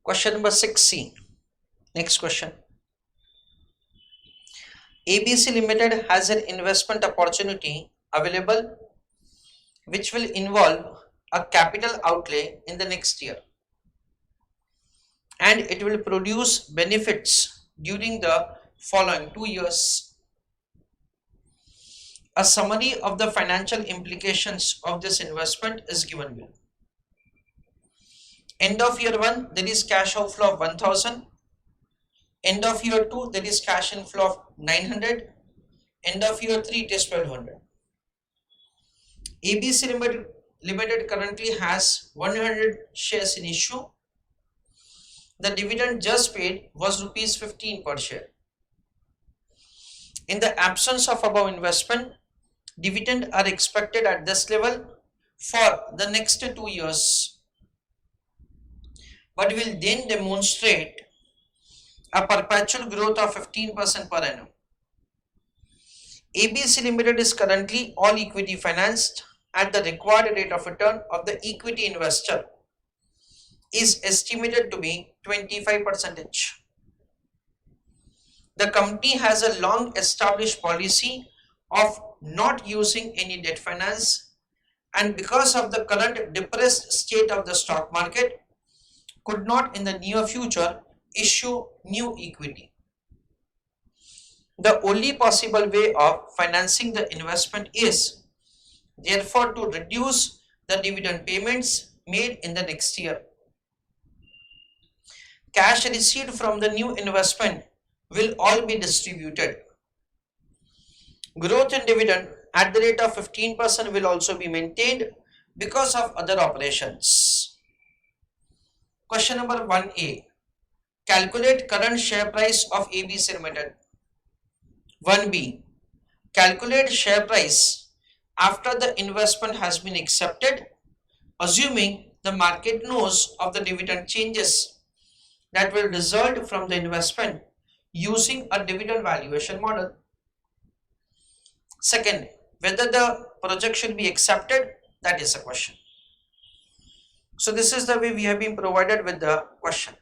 Question number 6C. Next question. ABC Limited has an investment opportunity available which will involve a capital outlay in the next year, and it will produce benefits during the following 2 years. A summary of the financial implications of this investment is given below. End of year 1, there is cash outflow of 1000. End of year 2, there is cash inflow of 900. End of year 3, it is 1200. ABC Limited currently has 100 shares in issue. The dividend just paid was rupees 15 per share. In the absence of above investment, dividend are expected at this level for the next 2 years, but will then demonstrate a perpetual growth of 15% per annum. ABC Limited is currently all equity financed at the required rate of return of the equity investor is estimated to be 25%. The company has a long established policy of not using any debt finance, and because of the current depressed state of the stock market, could not in the near future issue new equity. The only possible way of financing the investment is therefore to reduce the dividend payments made in the next year. Cash received from the new investment will all be distributed. Growth in dividend at the rate of 15% will also be maintained because of other operations. Question number 1A. Calculate current share price of ABC Limited. 1B. Calculate share price after the investment has been accepted, assuming the market knows of the dividend changes that will result from the investment using a dividend valuation model. Second, whether the project should be accepted, that is a question. So this is the way we have been provided with the question.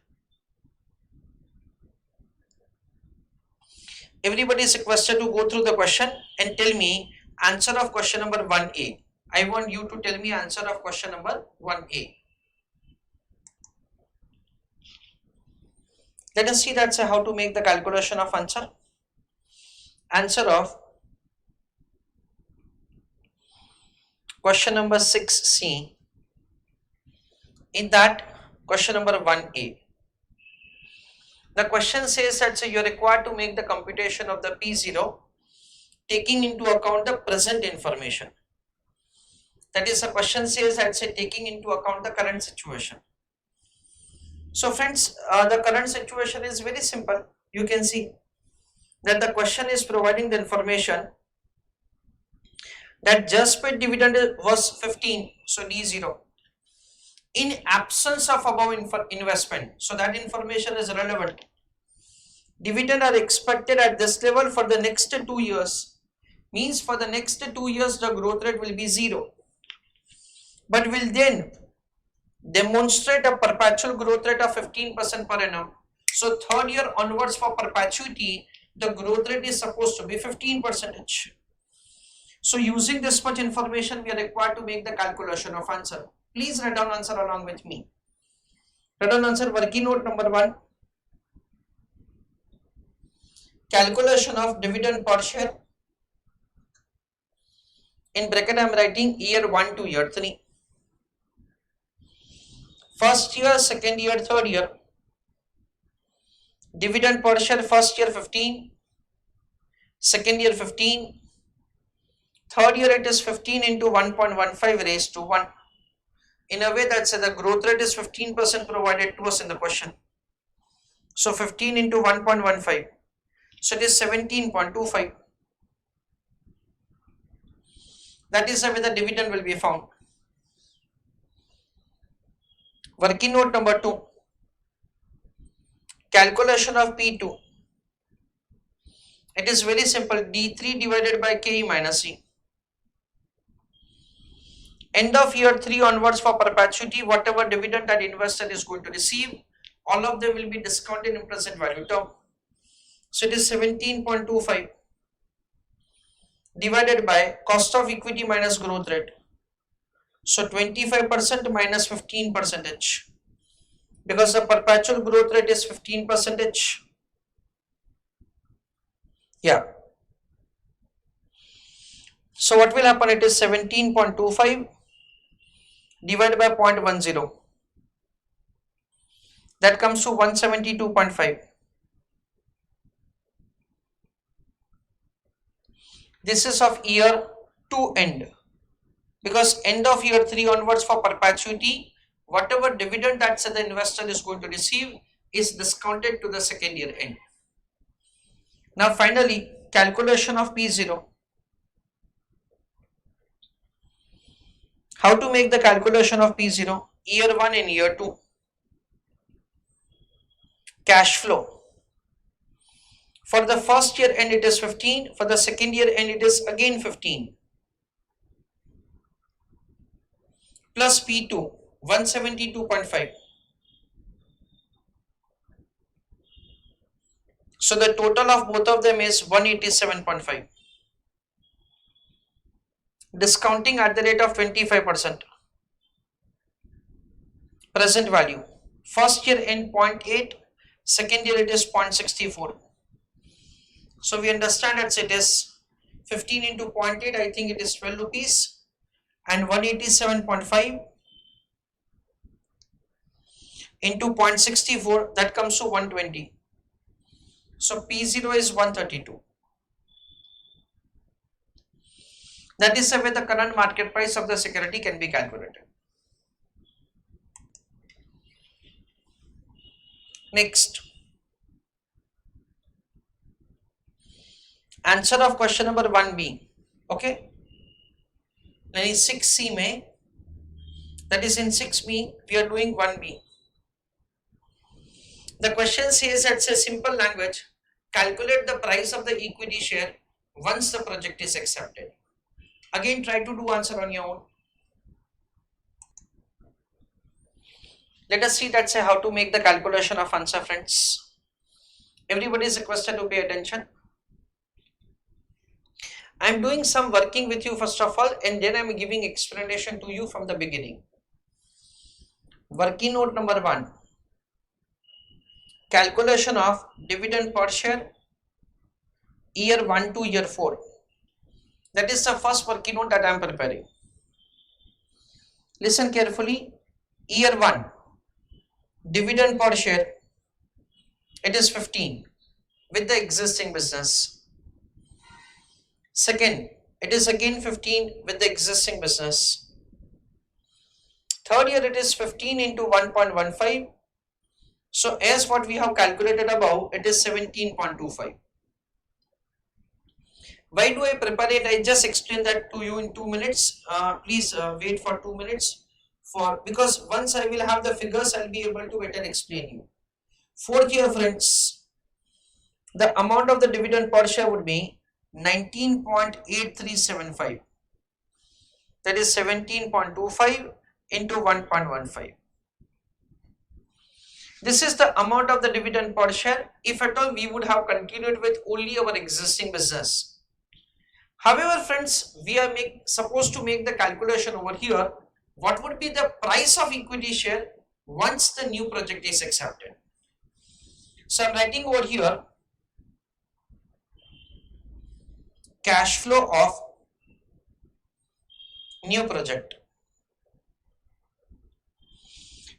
Everybody is requested to go through the question and tell me answer of question number 1A. I want you to tell me answer of question number 1A. Let us see that's how to make the calculation of answer. Answer of question number 6C. In that question number 1A. The question says that you are required to make the computation of the P0 taking into account the present information. That is, the question says that taking into account the current situation. So friends, the current situation is very simple. You can see that the question is providing the information that just paid dividend was 15, so D0. In absence of above investment, so that information is relevant. Dividend are expected at this level for the next 2 years. Means for the next 2 years the growth rate will be 0, but will then demonstrate a perpetual growth rate of 15% per annum. So third year onwards for perpetuity, the growth rate is supposed to be 15%. So using this much information, we are required to make the calculation of answer. Please write down answer along with me. Write down answer, working note number 1. Calculation of dividend per share. In bracket I am writing year 1 to year 3. First year, second year, third year. Dividend per share first year 15, second year 15, third year it is 15 into 1.15 raised to 1. In a way that the growth rate is 15% provided to us in the question. So 15 into 1.15. So it is 17.25. That is the way the dividend will be found. Working note number 2. Calculation of P2. It is very simple. D3 divided by KE minus E. End of year 3 onwards for perpetuity, whatever dividend that investor is going to receive, all of them will be discounted in present value term. So it is 17.25 divided by cost of equity minus growth rate. So 25% minus 15%, because the perpetual growth rate is 15%. Yeah. So what will happen? It is 17.25 divided by 0.10. That comes to 172.5. This is of year 2 end, because end of year 3 onwards for perpetuity, whatever dividend that the investor is going to receive is discounted to the second year end. Now finally, calculation of P0. How to make the calculation of P0? Year 1 and year 2. Cash flow. For the first year end it is 15, for the second year end it is again 15. Plus P2, 172.5. So the total of both of them is 187.5. Discounting at the rate of 25%. Present value. First year end 0.8, second year it is 0.64. So we understand that it is 15 into 0.8, I think it is 12 rupees, and 187.5 into 0.64, that comes to 120. So P0 is 132. That is the way the current market price of the security can be calculated. Next, answer of question number 1B. Okay, and in 6C में, that is in 6B, we are doing 1B. The question says, it's a simple language, calculate the price of the equity share once the project is accepted. Again, try to do answer on your own. Let us see that say how to make the calculation of answer, friends. Everybody is requested to pay attention. I am doing some working with you first of all, and then I am giving explanation to you from the beginning. Working note number 1. Calculation of dividend per share year 1 to year 4. That is the first working note that I am preparing. Listen carefully. Year 1, dividend per share, it is 15 with the existing business. Second, it is again 15 with the existing business. Third year, it is 15 into 1.15. So as what we have calculated above, it is 17.25. Why do I prepare it? I just explain that to you in 2 minutes. Please wait for 2 minutes, because once I will have the figures, I'll be able to better explain you. Fourth year, friends, the amount of the dividend per share would be 19.8375. That is 17.25 into 1.15. This is the amount of the dividend per share if at all we would have continued with only our existing business. However, friends, we are supposed to make the calculation over here. What would be the price of equity share once the new project is accepted? So I am writing over here cash flow of new project.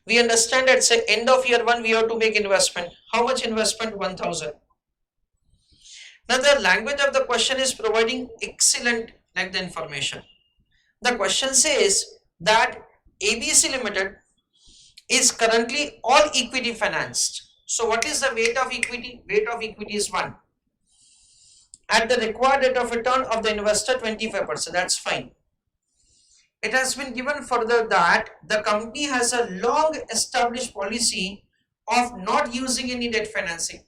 We understand at say end of year 1 we have to make investment. How much investment? 1000. Now the language of the question is providing excellent like the information. The question says that ABC Limited is currently all equity financed. So what is the weight of equity? Weight of equity is 1. At the required rate of return of the investor 25%. That's fine. It has been given further that the company has a long established policy of not using any debt financing.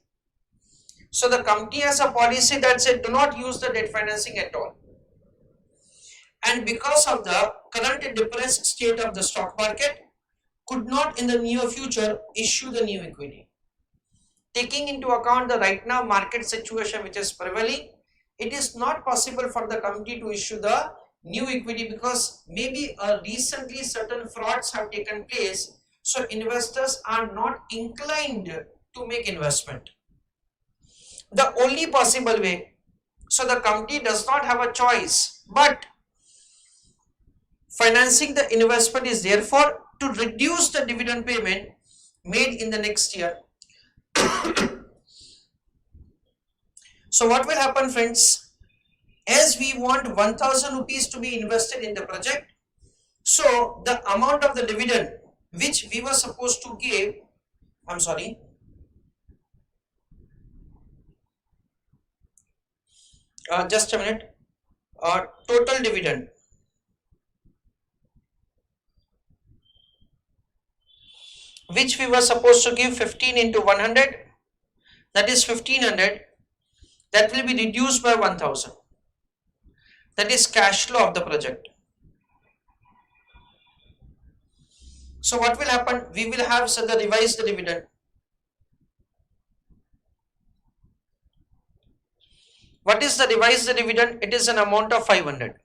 So the company has a policy that said do not use the debt financing at all. And because of the current depressed state of the stock market, could not in the near future issue the new equity. Taking into account the right now market situation which is prevailing, it is not possible for the company to issue the new equity because maybe recently certain frauds have taken place, so investors are not inclined to make investment. The only possible way, so the company does not have a choice, but financing the investment is therefore to reduce the dividend payment made in the next year. So what will happen, friends? As we want 1000 rupees to be invested in the project, so the amount of the dividend which we were supposed to give, just a minute, total dividend which we were supposed to give 15 into 100, that is 1500, that will be reduced by 1000. That is cash flow of the project. So what will happen? We will have the revised dividend. What is the revised dividend? It is an amount of 500.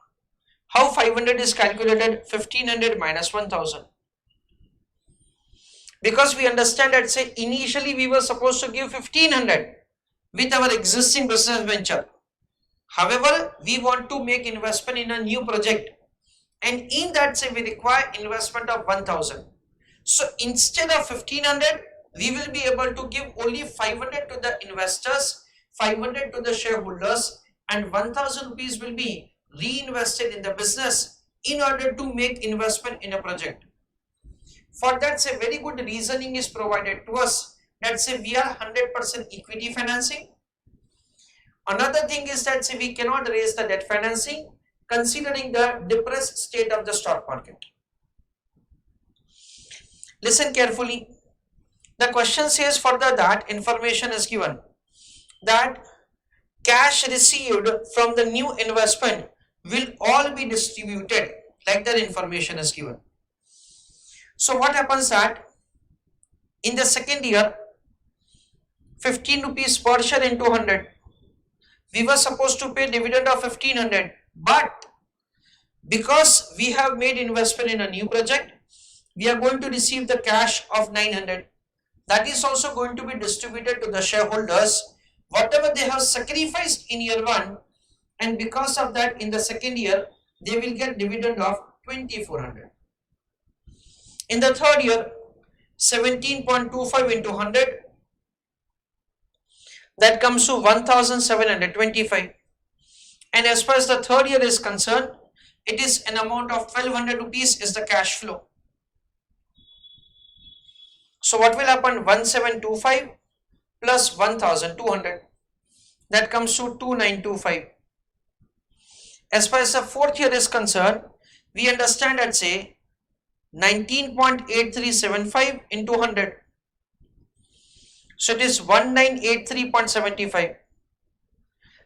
How 500 is calculated? 1500 minus 1000. Because we understand that say initially we were supposed to give 1500 with our existing business venture. However, we want to make investment in a new project, and in that say we require investment of 1000. So instead of 1500, we will be able to give only 500 to the investors, 500 to the shareholders, and 1000 rupees will be reinvested in the business in order to make investment in a project. For that, say very good reasoning is provided to us that say we are 100% equity financing. Another thing is that say we cannot raise the debt financing considering the depressed state of the stock market. Listen carefully. The question says further that information is given that cash received from the new investment will all be distributed, like that information is given. So what happens that in the second year 15 rupees per share into 100, we were supposed to pay dividend of 1500, but because we have made investment in a new project, we are going to receive the cash of 900. That is also going to be distributed to the shareholders, whatever they have sacrificed in year 1, and because of that in the second year they will get dividend of 2400. In the third year 17.25 into 100, that comes to 1725, and as far as the third year is concerned, it is an amount of 1200 rupees is the cash flow. So what will happen? 1725 plus 1200, that comes to 2925. As far as the fourth year is concerned, we understand that say 19.8375 into 100, so it is 1983.75.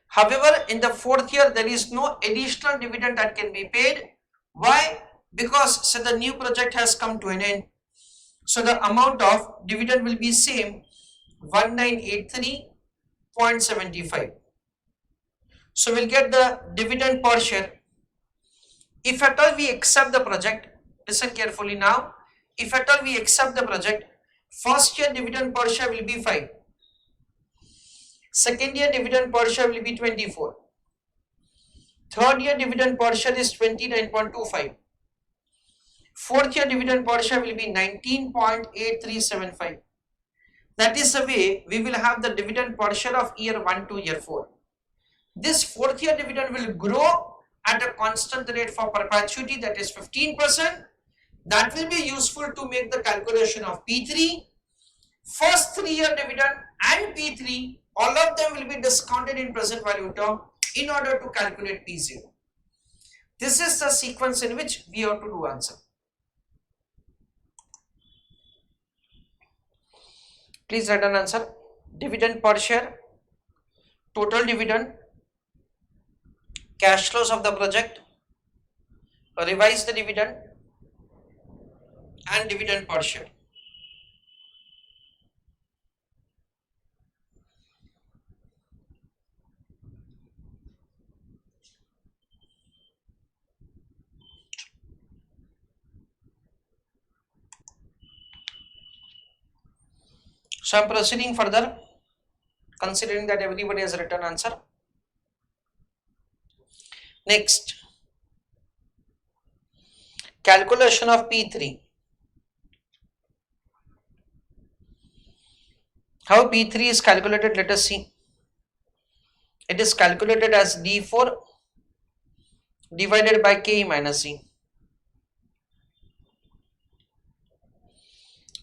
However, in the fourth year there is no additional dividend that can be paid. Why? Because so the new project has come to an end, so the amount of dividend will be same, 1983.75. So we'll get the dividend per share. If at all we accept the project, listen carefully now, if at all we accept the project, first year dividend per share will be 5, second year dividend per share will be 24, third year dividend per share is 29.25, fourth year dividend per share will be 19.8375. That is the way we will have the dividend per share of year 1 to year 4. This fourth year dividend will grow at a constant rate for perpetuity, that is 15%. That will be useful to make the calculation of P3. First 3 year dividend and P3, all of them will be discounted in present value term in order to calculate P0. This is the sequence in which we have to do answer. Please write an answer. Dividend per share, total dividend, cash flows of the project, revise the dividend, and dividend per share. So I'm proceeding further, considering that everybody has written answer. Next, calculation of P3. How P3 is calculated, let us see. It is calculated as D4 divided by K minus E.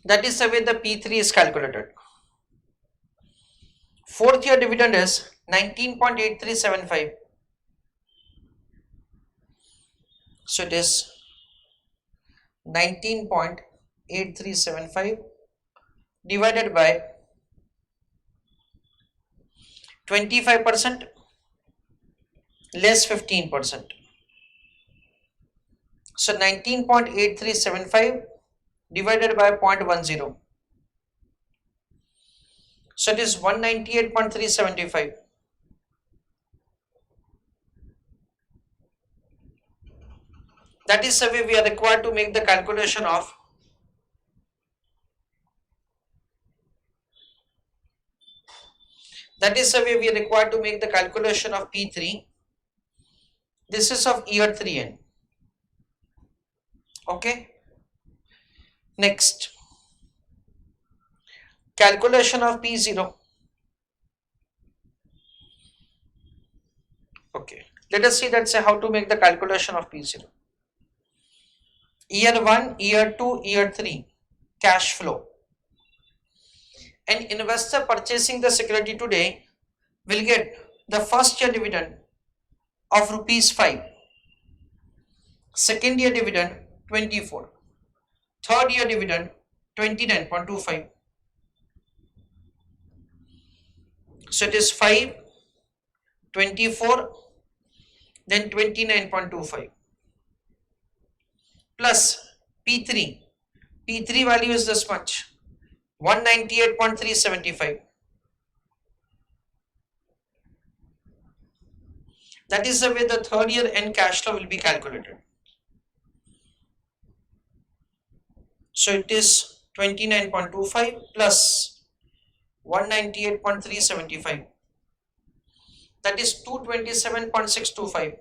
That is the way the P3 is calculated. Fourth year dividend is 19.8375. So it is 19.8375 divided by 25% less 15%. So 19.8375 divided by 0.10. So it is 198.375. That is the way we are required to make the calculation of P3. This is of year 3N. Okay. Next, calculation of P0. Okay. Let us see that say how to make the calculation of P0. Year 1, year 2, year 3, cash flow. An investor purchasing the security today will get the first year dividend of ₹5, second year dividend 24, third year dividend 29.25. So it is 5, 24, then 29.25 plus P3. P3 value is this much, 198.375. That is the way the third year end cash flow will be calculated. So it is 29.25 plus 198.375. That is 227.625.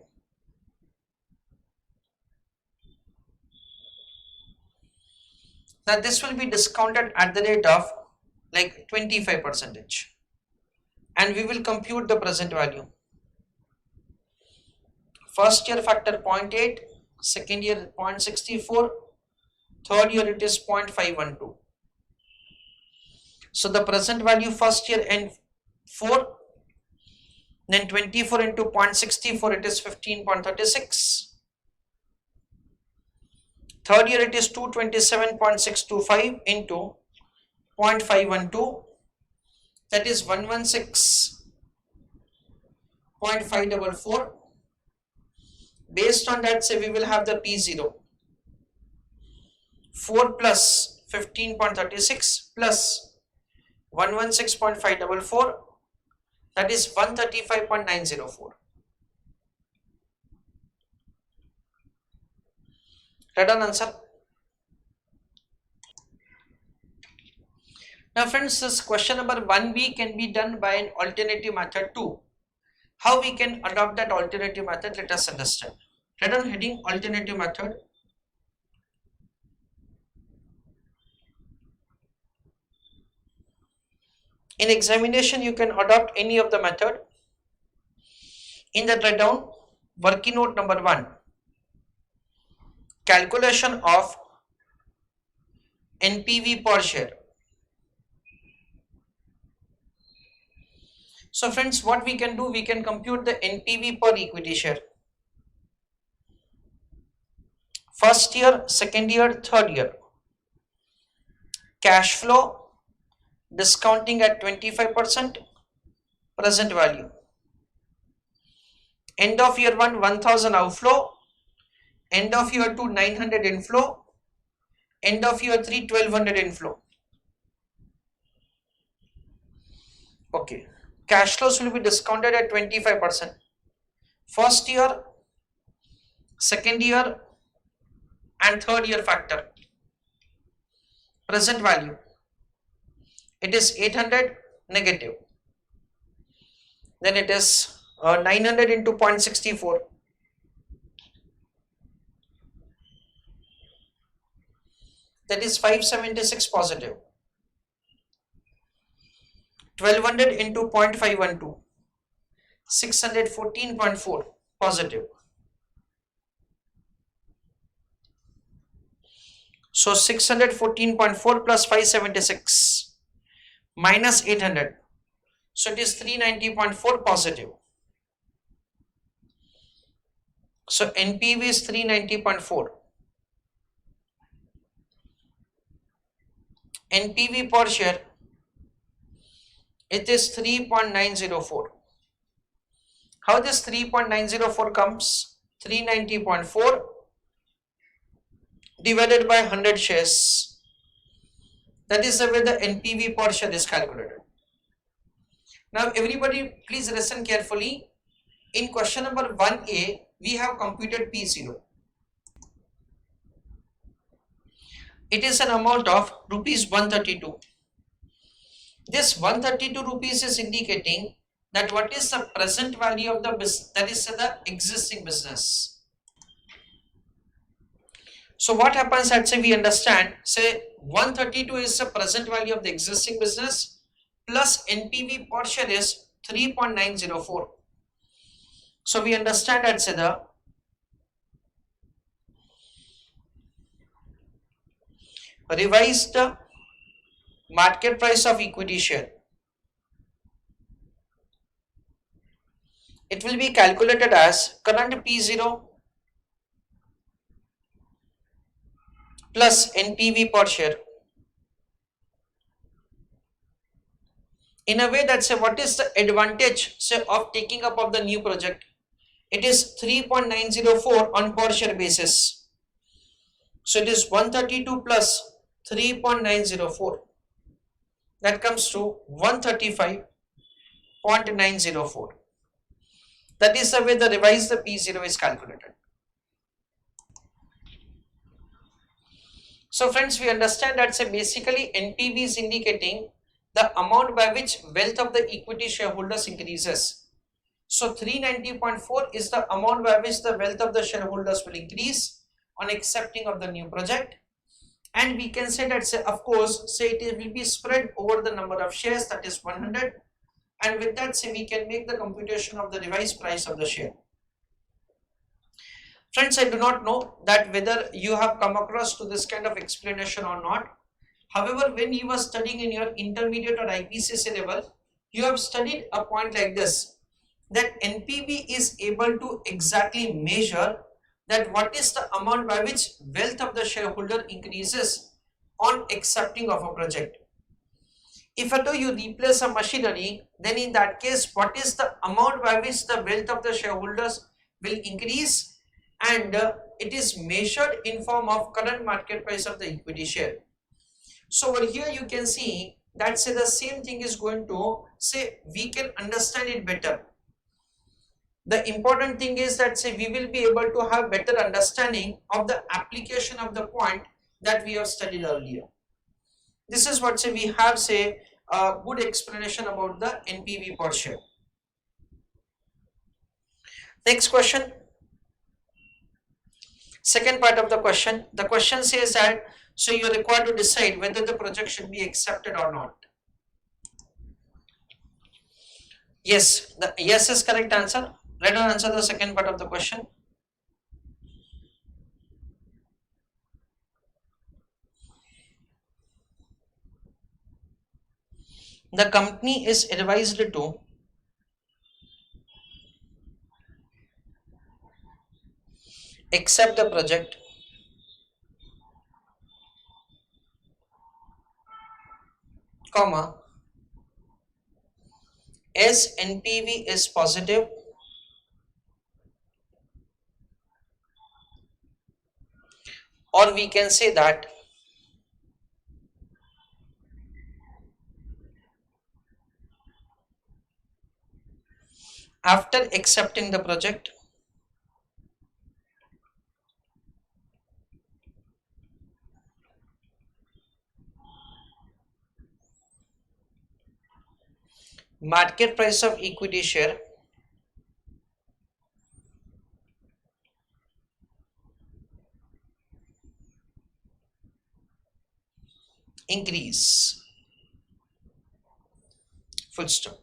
Now this will be discounted at the rate of like 25%, and we will compute the present value. First year factor 0.8, second year 0.64, third year it is 0.512. So the present value first year and 4, then 24 into 0.64, it is 15.36. Third year it is 227.625 into 0.512, that is 116.544. Based on that, say we will have the P0. 4 plus 15.36 plus 116.544, that is 135.904. Right on answer. Now friends, this question number 1B can be done by an alternative method too. How we can adopt that alternative method, let us understand. Right on heading alternative method. In examination, you can adopt any of the method. In that, write down working note number 1. Calculation of NPV per share. So friends, what we can do, we can compute the NPV per equity share. First year, second year, third year. Cash flow, discounting at 25%, present value. End of year 1, 1000 outflow. End of year 2, 900 inflow. End of year 3, 1200 inflow. Okay. Cash flows will be discounted at 25%. First year, second year, and third year factor. Present value. It is 800 negative. Then it is 900 into 0.64. That is 576 positive. 1200 into 0.512. 614.4 positive. So 614.4 plus 576 minus 800. So it is 390.4 positive. So NPV is 390.4. NPV per share, it is 3.904. How this 3.904 comes? 390.4 divided by 100 shares. That is the way the NPV per share is calculated. Now everybody please listen carefully. In question number 1A, we have computed P0. It is an amount of rupees 132. This 132 rupees is indicating that what is the present value of the business, that is the existing business. So what happens, let's say we understand, say 132 is the present value of the existing business plus NPV per share is 3.904. So we understand that say the revised market price of equity share, it will be calculated as current P0 plus NPV per share. In a way that say what is the advantage say of taking up of the new project? It is 3.904 on per share basis. So it is 132 plus 3.904. That comes to 135.904. That is the way the revised the P0 is calculated. So friends, we understand that say basically NPV is indicating the amount by which wealth of the equity shareholders increases. So 390.4 is the amount by which the wealth of the shareholders will increase on accepting of the new project. And we can say that say of course say it will be spread over the number of shares, that is 100, and with that say we can make the computation of the revised price of the share. Friends, I do not know that whether you have come across to this kind of explanation or not. However, when you were studying in your intermediate or IPCC level, you have studied a point like this, that NPV is able to exactly measure that what is the amount by which wealth of the shareholder increases on accepting of a project. If at all you replace a machinery, then in that case what is the amount by which the wealth of the shareholders will increase, and it is measured in form of current market price of the equity share. So over here you can see that say the same thing is going to say we can understand it better. The important thing is that say we will be able to have better understanding of the application of the point that we have studied earlier. This is what say we have say a good explanation about the NPV per share. Next question. Second part of the question. The question says that so you are required to decide whether the project should be accepted or not. Yes, the yes is correct answer. Let us answer the second part of the question. The company is advised to accept the project comma as NPV is positive or we can say that after accepting the project, market price of equity share increase, full stop.